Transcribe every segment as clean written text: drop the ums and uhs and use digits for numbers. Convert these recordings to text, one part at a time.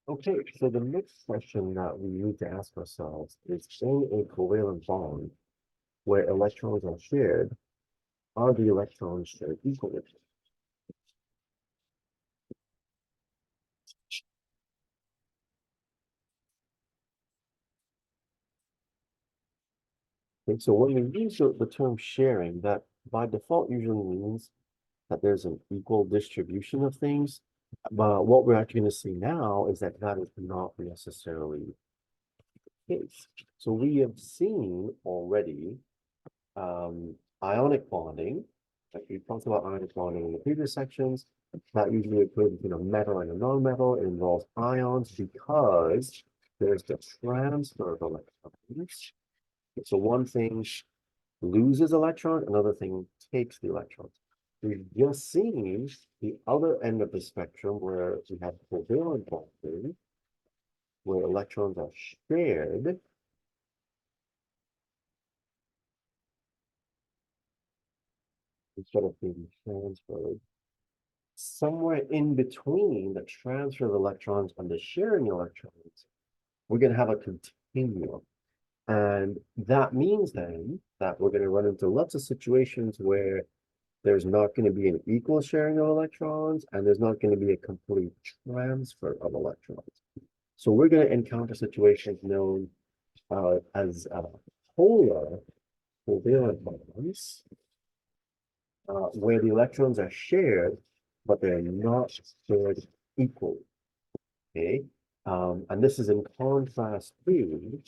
Okay, so the next question that we need to ask ourselves is in a covalent bond where electrons are shared, are the electrons shared equally? Okay, so when we use the term sharing, that by default usually means that there's an equal distribution of things. But what we're actually going to see now is that that is not necessarily the case. So we have seen already ionic bonding. Like we talked about ionic bonding in the previous sections. That usually occurs between a metal and a non-metal. It involves ions because there's the transfer of electrons. So one thing loses electron, another thing takes the electrons. We've just seen the other end of the spectrum where we have covalent bonding, where electrons are shared instead of being transferred. Somewhere in between the transfer of electrons and the sharing electrons, we're going to have a continuum. And that means then that we're going to run into lots of situations where there's not going to be an equal sharing of electrons and there's not going to be a complete transfer of electrons. So we're going to encounter situations known as polar covalent bonds, where the electrons are shared, but they're not shared equally. Okay, and this is in contrast to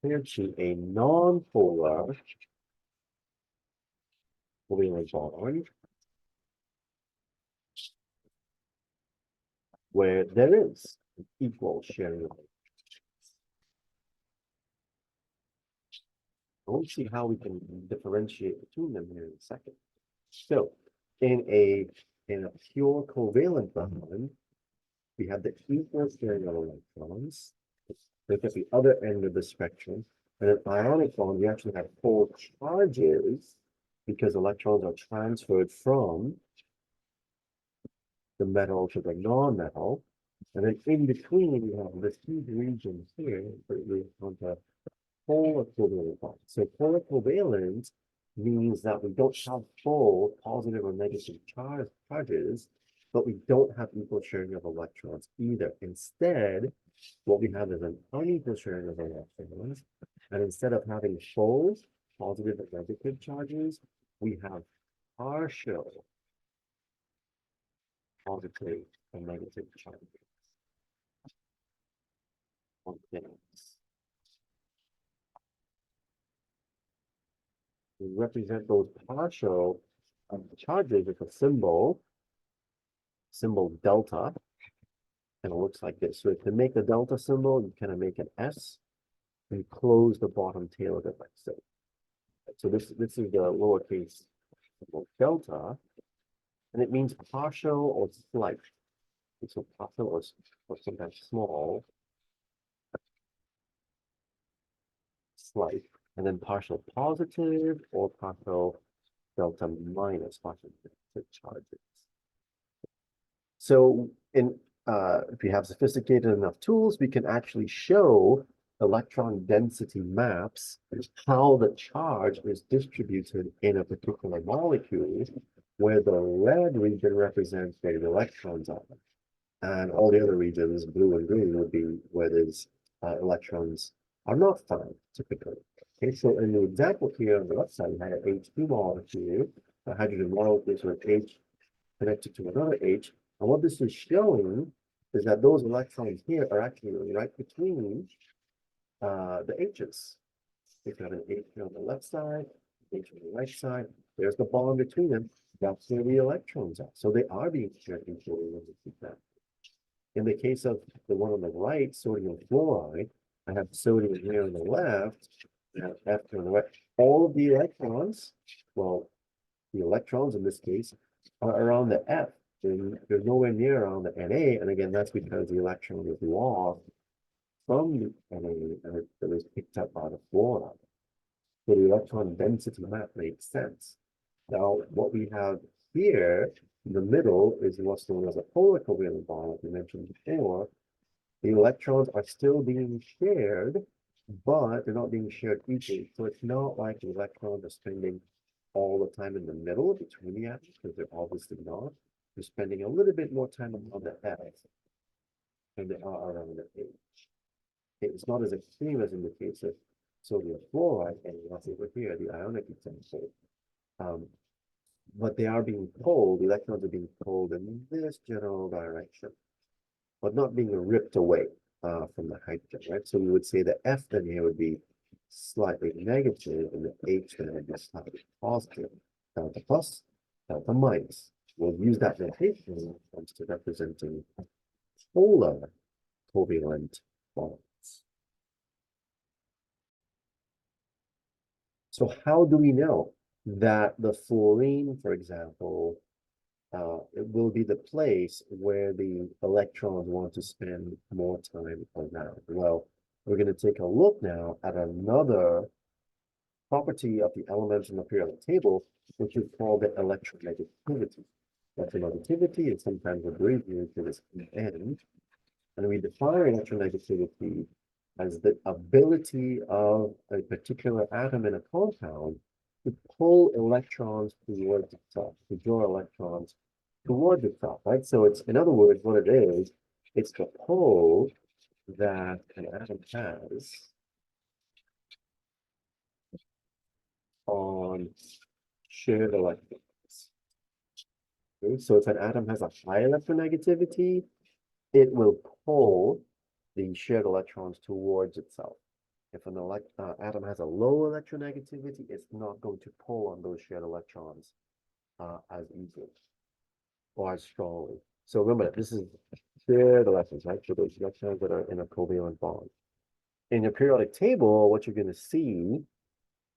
compared to a non-polar covalent bond, where there is an equal sharing. We'll see how we can differentiate between them here in a second. So, in a pure covalent bond, we have the equal sharing of electrons. Look at the other end of the spectrum. And an ionic bond, we actually have four charges because electrons are transferred from the metal to the non-metal. And then in between, we have this huge region here, we want to polar covalent bonds. So polar covalent means that we don't have full positive or negative charges, but we don't have equal sharing of electrons either. Instead, what we have is an unequal sharing of electrons. And instead of having full positive and negative charges, we have partial positive and negative charges on things. We represent those partial charges with a symbol delta, and it looks like this. So to make the delta symbol, you kind of make an S and close the bottom tail of it like so. So this is the lowercase symbol delta, and it means partial or slight. So partial or sometimes small, slight, and then partial positive or partial delta minus partial charges. So if you have sophisticated enough tools, we can actually show electron density maps, how the charge is distributed in a particular molecule, where the red region represents where the electrons are. And all the other regions, blue and green, would be where these electrons are not found typically. Okay, so in the example here on the left side, we had an H2 molecule, a hydrogen molecule with H connected to another H. And what this is showing is that those electrons here are actually right between the H's. If you have an H here on the left side, H on the right side, there's the bond between them. That's where the electrons are. So they are being shared equally when we keep that. In the case of the one on the right, sodium fluoride, I have sodium here on the left, I have F on the right. All of the electrons, well, the electrons in this case, are around the F. They're nowhere near around the Na, and again, that's because the electron is lost from the Na and it was picked up by the fluoride. So the electron density map makes sense. Now, what we have here In the middle is what's known as a polar covalent bond, as we mentioned before. The electrons are still being shared, but they're not being shared equally. So it's not like the electrons are spending all the time in the middle between the atoms, because they're obviously not. They're spending a little bit more time on the S than they are around the H. It's not as extreme as in the case of sodium fluoride, and that's over here, the ionic example. But they are being pulled, the electrons are being pulled in this general direction, but not being ripped away from the hydrogen, right? So we would say the F then here would be slightly negative, and the H then would be slightly positive. Delta plus, delta minus. We'll use that notation when it comes to representing polar covalent bonds. So how do we know that the fluorine, for example, it will be the place where the electrons want to spend more time around? Well, we're going to take a look now at another property of the elements in the periodic table, which is called the electronegativity. Electronegativity is sometimes abbreviated as EN, and we define electronegativity as the ability of a particular atom in a compound to pull electrons towards itself, to draw electrons towards itself, right? So it's, in other words, what it is, it's the pull that an atom has on shared electrons. Okay? So if an atom has a high electronegativity, it will pull the shared electrons towards itself. If an atom has a low electronegativity, it's not going to pull on those shared electrons as easily or as strongly. So remember, this is shared electrons, right? So those electrons that are in a covalent bond. In your periodic table, what you're going to see,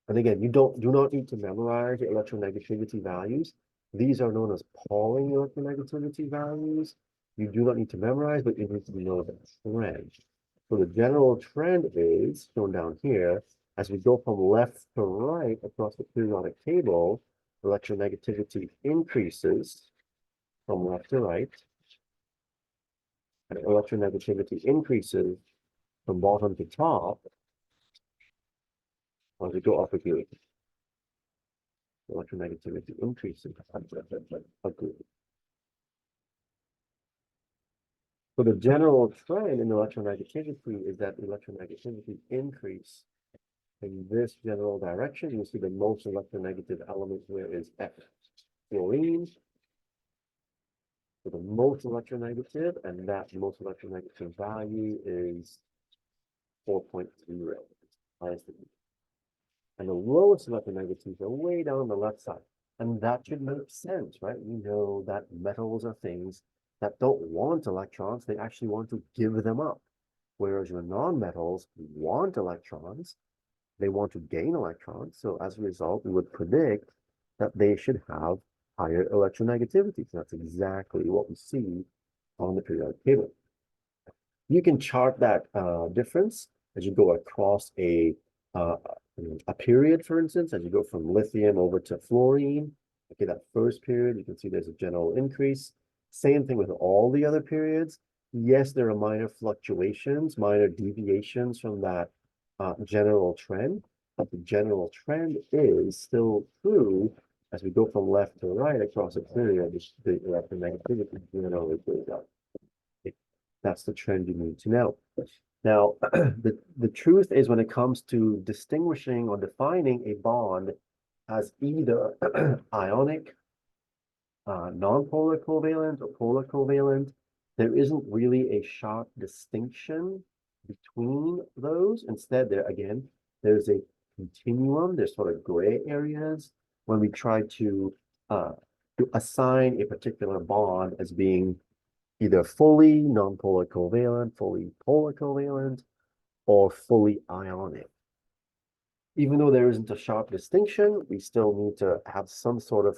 and again, you do not need to memorize the electronegativity values. These are known as Pauling electronegativity values. You do not need to memorize, but you need to know the trend. So the general trend is shown down here. As we go from left to right across the periodic table, electronegativity increases from left to right, and electronegativity increases from bottom to top as we go up a group. Electronegativity increases. So the general trend in electronegativity is that electronegativity increase in this general direction. You see the most electronegative element here is F, fluorine. So the most electronegative, and that most electronegative value is 4.0, highest degree. And the lowest electronegatives are way down the left side. And that should make sense, right? We know that metals are things that don't want electrons, they actually want to give them up. Whereas your non-metals want electrons, they want to gain electrons. So as a result, we would predict that they should have higher electronegativity. So that's exactly what we see on the periodic table. You can chart that difference as you go across a period, for instance, as you go from lithium over to fluorine. Okay, that first period, you can see there's a general increase. Same thing with all the other periods. Yes, there are minor fluctuations, minor deviations from that general trend, but the general trend is still true as we go from left to right across a period. The electronegativity generally goes up. That's the trend you need to know. Now, the truth is when it comes to distinguishing or defining a bond as either ionic, non-polar covalent, or polar covalent, there isn't really a sharp distinction between those. Instead, there's a continuum, there's sort of gray areas when we try to assign a particular bond as being either fully non-polar covalent, fully polar covalent, or fully ionic. Even though there isn't a sharp distinction, we still need to have some sort of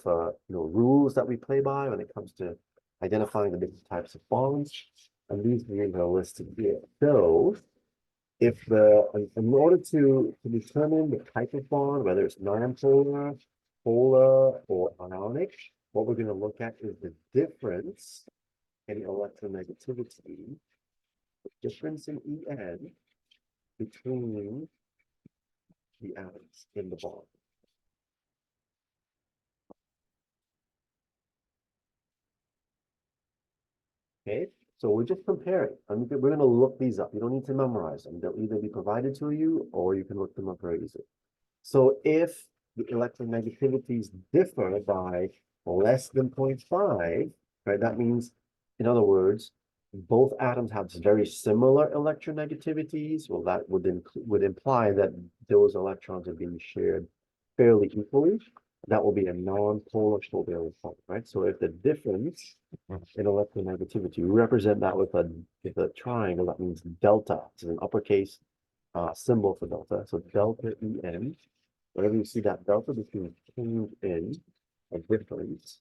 rules that we play by when it comes to identifying the different types of bonds. And these rules are listed here. So if in order to determine the type of bond, whether it's non-polar, polar, or ionic, what we're going to look at is the difference in electronegativity, the difference in En between the atoms in the bond. Okay, so we're just comparing. We're going to look these up. You don't need to memorize them. They'll either be provided to you or you can look them up very easily. So if the electronegativities differ by less than 0.5, right, that means, in other words, both atoms have very similar electronegativities. Well, that would imply that those electrons are being shared fairly equally. That will be a non-polar covalent bond, right? So if the difference in electronegativity, we represent that with a triangle, that means delta. It's an uppercase symbol for delta. So delta En, whenever you see that delta between change in a difference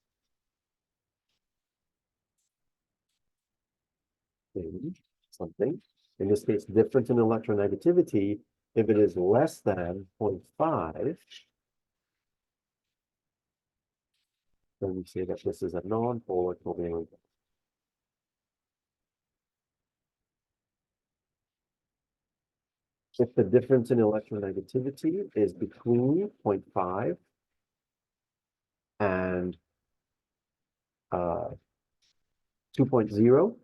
in something, in this case, difference in electronegativity, if it is less than 0.5, then we say that this is a non-polar covalent. If the difference in electronegativity is between 0.5 and 2.0,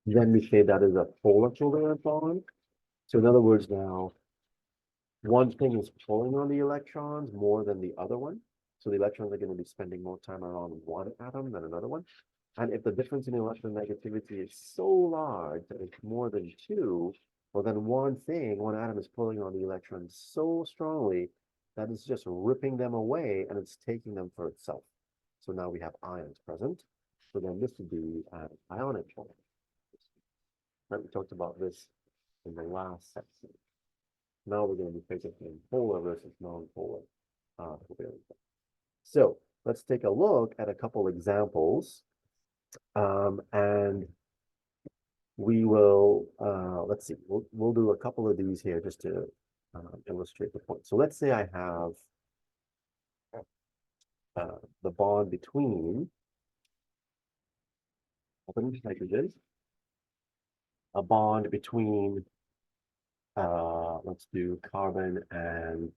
then we say that is a polar covalent bond. So in other words, now one thing is pulling on the electrons more than the other one. So the electrons are going to be spending more time around one atom than another one. And if the difference in electronegativity is so large that it's more than two, well, then one atom is pulling on the electrons so strongly that it's just ripping them away and it's taking them for itself. So now we have ions present. So then this would be an ionic bond. Right, we talked about this in the last section. Now we're going to be focusing polar versus non-polar covalent. So let's take a look at a couple examples. And we will, let's see, we'll do a couple of these here just to illustrate the point. So let's say I have the bond between hydrogen, a bond between, let's do carbon and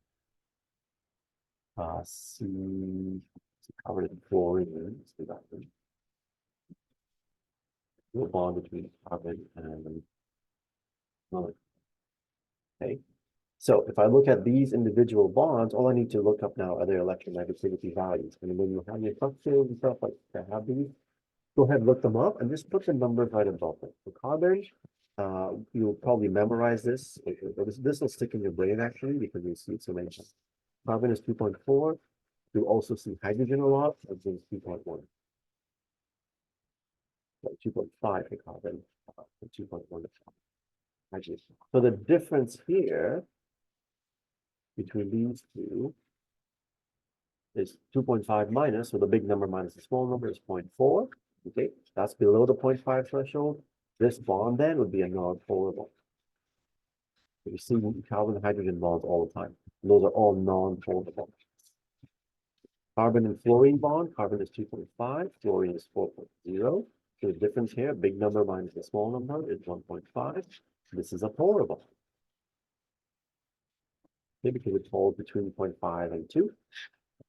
carbon and fluorine. Let's do that one. A bond between carbon and another. Okay. So if I look at these individual bonds, all I need to look up now are their electronegativity values. And when you have your functions and stuff like that, have these, go ahead, look them up and just put the numbers right above them. For carbon, you'll probably memorize this. This will stick in your brain actually because you see it so many times. Carbon is 2.4. You'll also see hydrogen a lot, which is 2.1. 2.5 for carbon, 2.1 for hydrogen. So the difference here between these two is 2.5 minus, so the big number minus the small number is 0.4. Okay, that's below the 0.5 threshold. This bond then would be a non-polar bond. You see carbon and hydrogen bonds all the time. Those are all non-polar bonds. Carbon and fluorine bond, carbon is 2.5, fluorine is 4.0. So the difference here, big number minus the small number is 1.5. This is a polar bond. Maybe because it's pulled between 0.5 and 2.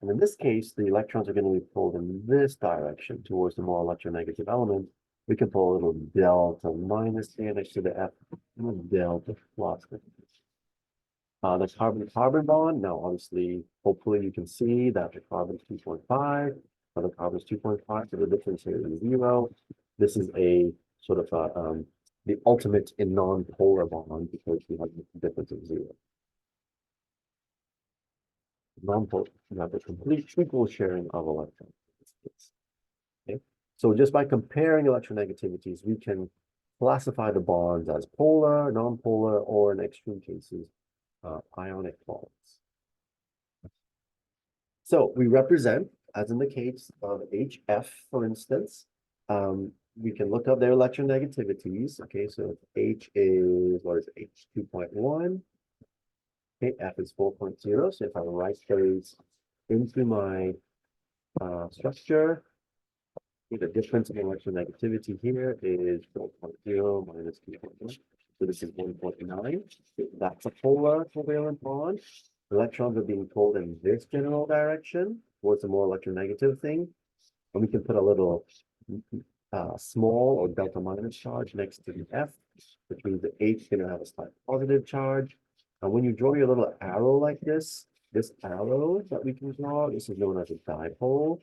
And in this case, the electrons are going to be pulled in this direction towards the more electronegative element. We can pull a little delta minus here next to the F, and delta plus. The carbon-carbon bond, now obviously, hopefully you can see that the carbon is 2.5, the carbon is 2.5, so the difference here is 0. This is a sort of the ultimate in non-polar bond because we have the difference of 0. Non-polar, you have the complete equal sharing of electrons. Okay? So just by comparing electronegativities, we can classify the bonds as polar, non-polar, or in extreme cases, ionic bonds. So we represent, as in the case of HF, for instance, we can look up their electronegativities. Okay, so H is, what is H, 2.1, Okay, F is 4.0. So if I write those into my structure, the difference in electronegativity here is 4.0 minus 2.1. So this is 1.9. That's a polar covalent bond. Electrons are being pulled in this general direction towards a more electronegative thing. And we can put a little small or delta minus charge next to the F, which means the H is going to have a slight positive charge. And when you draw your little arrow like this arrow that we can draw, this is known as a dipole.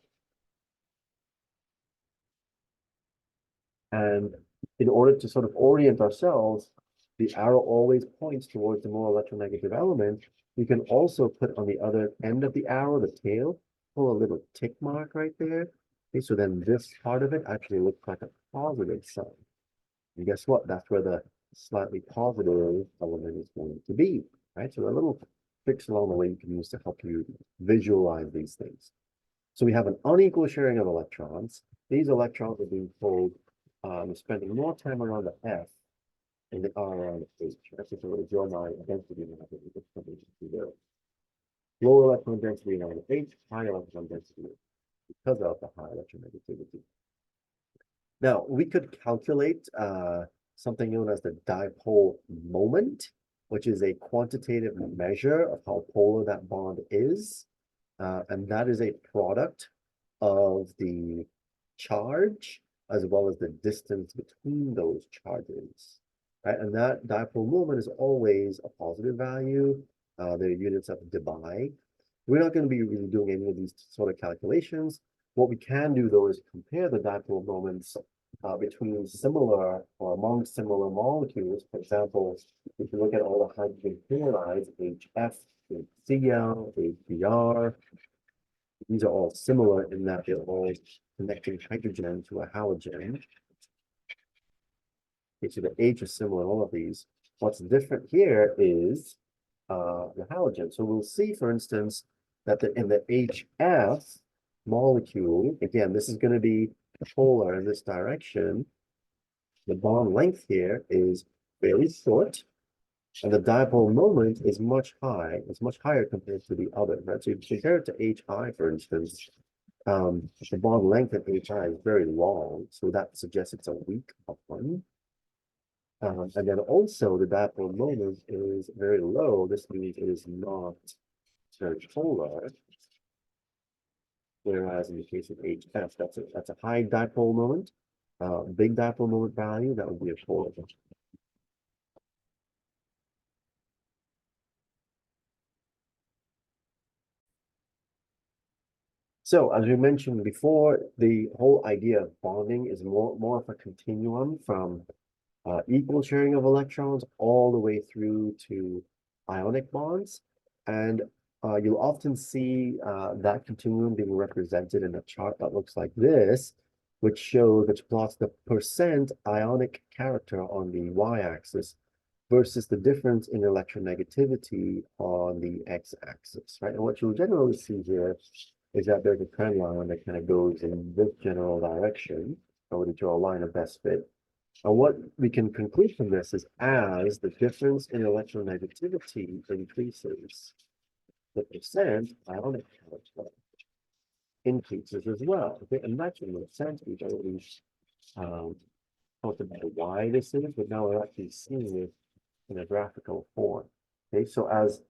And in order to sort of orient ourselves, the arrow always points towards the more electronegative element. You can also put on the other end of the arrow, the tail, pull a little tick mark right there. Okay, so then this part of it actually looks like a positive sign. And guess what? That's where the slightly positive element is going to be, right? So a little tricks along the way you can use to help you visualize these things. So we have an unequal sharing of electrons. These electrons are being pulled, spending more time around the F and they are around the H. That's just a little draw my density now. Low electron density around the H, high electron density because of the high electronegativity. Now, we could calculate something known as the dipole moment, which is a quantitative measure of how polar that bond is. And that is a product of the charge as well as the distance between those charges. Right? And that dipole moment is always a positive value. They're units of debye. We're not going to be really doing any of these sort of calculations. What we can do, though, is compare the dipole moments between similar or among similar molecules. For example, if you look at all the hydrogen fluorides, HF, HCl, HBr, these are all similar in that they're all connecting hydrogen to a halogen. Okay, so the H is similar in all of these. What's different here is the halogen. So we'll see, for instance, that in the HF molecule, again, this is going to be polar in this direction. The bond length here is very short, and the dipole moment is much higher compared to the other, right? So you compare it to HI, for instance, the bond length at HI is very long, so that suggests it's a weak bond. And then also the dipole moment is very low. This means it is not very polar. Whereas in the case of HF, that's a high dipole moment, big dipole moment value, that would be a polar. So as we mentioned before, the whole idea of bonding is more of a continuum from equal sharing of electrons all the way through to ionic bonds. And you'll often see that continuum being represented in a chart that looks like this, which plots the percent ionic character on the y-axis versus the difference in electronegativity on the x-axis, right? And what you'll generally see here is that there's a trend line that kind of goes in this general direction. I would draw a line of best fit. And what we can conclude from this is as the difference in electronegativity increases, the percent ionic character increases as well. Okay, and that can make sense. We've already talked about why this is, but now we're actually seeing it in a graphical form. Okay, so as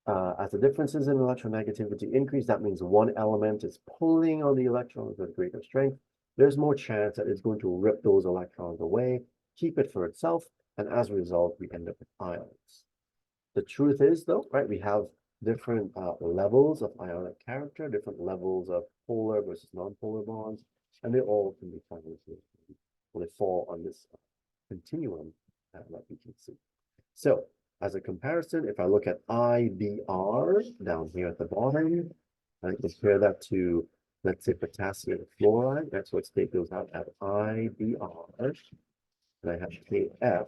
the differences in electronegativity increase, that means one element is pulling on the electrons with greater strength. There's more chance that it's going to rip those electrons away, keep it for itself, and as a result, we end up with ions. The truth is, though, right, we have different levels of ionic character, different levels of polar versus non-polar bonds, and they all can be found when they fall on this continuum that we can see. So as a comparison, if I look at IBr down here at the bottom, I compare that to, let's say, potassium fluoride. That's what state goes out at IBr. And I have KF.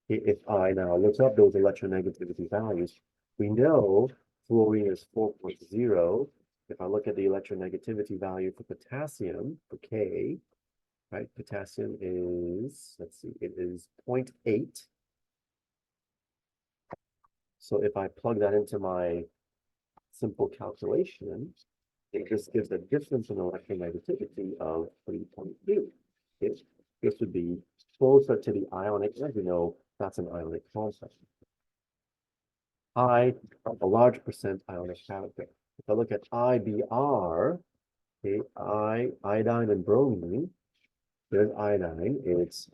If I now look up those electronegativity values, we know fluorine is 4.0. If I look at the electronegativity value for potassium, for K, right, potassium is, let's see, it is 0.8. So if I plug that into my simple calculation, it just gives a difference in electronegativity of 3.2. This would be closer to the ionic, as you know, that's an ionic concept. A large percent ionic character. If I look at IBR, okay, iodine and bromine, there's iodine, it's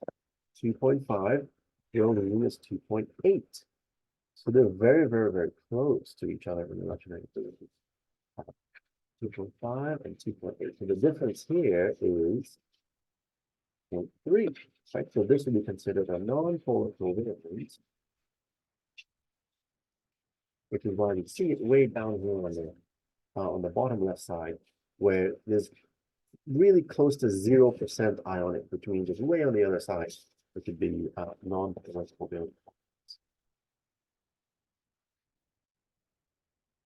2.5, bromine is 2.8. So they're very, very, very close to each other in electronegativity. 2.5 and 2.8. So the difference here is 0.3, right? So this would be considered a non-polar covalent, which is why we see it way down here on the bottom left side, where there's really close to 0% ionic, which means it's way on the other side, which would be non-polar covalent.